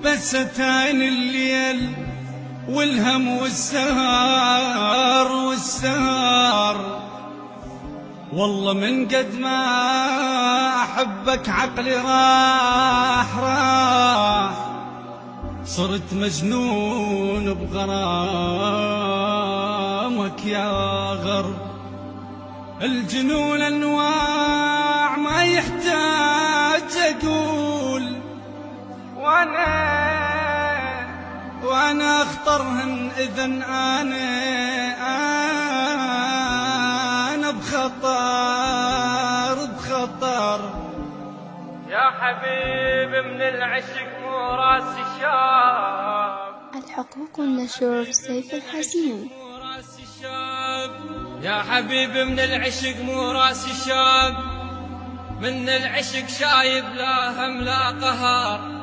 بس اتاين الليل والهم والسهر والله من قد ما أحبك عقلي راح صرت مجنون بغرامك يا غر. الجنون أنواع ما يحتاج أقول، وأنا أخطرهن إذن أنا بخطر. يا حبيب من العشق مو راس الشاب. الحقوق النشر سيف الحزين. يا حبيب من العشق مو راس الشاب، من العشق شايب لا هم لا قهار.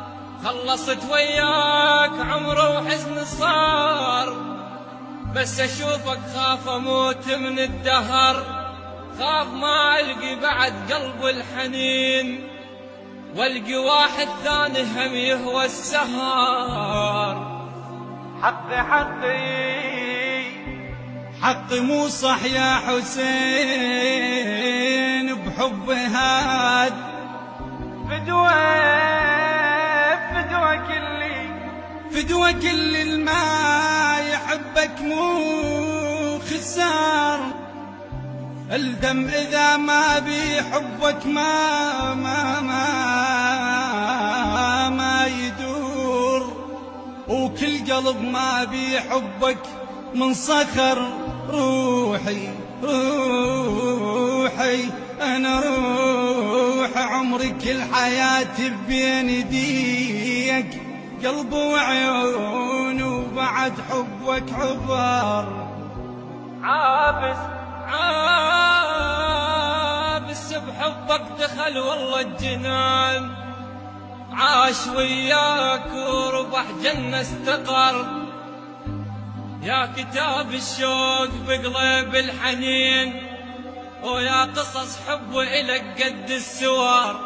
خلصت وياك عمره وحزن صار، بس اشوفك خاف اموت من الدهر. خاف ما القي بعد قلب الحنين، والقي واحد ثاني هم يهوى السهر. حقي مو صح يا حسين، بحب هاد فدوى كل الما يحبك مو خسار. الدم إذا ما بيحبك ما يدور، وكل قلب ما بيحبك من صخر. روحي أنا روح عمري كل حياتي بين يديك، قلب وعيون وبعد حبك عبر. عابس بحبك دخل والله الجنان، عاش وياك وربح جنة استقر. يا كتاب الشوق بقلب الحنين، ويا قصص حب إلك قد السوار.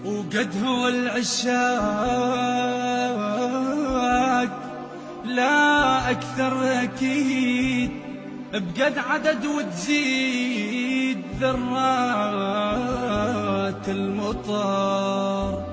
وقد هو العشاق لا أكثر أكيد، بقد عدد وتزيد ذرات المطر.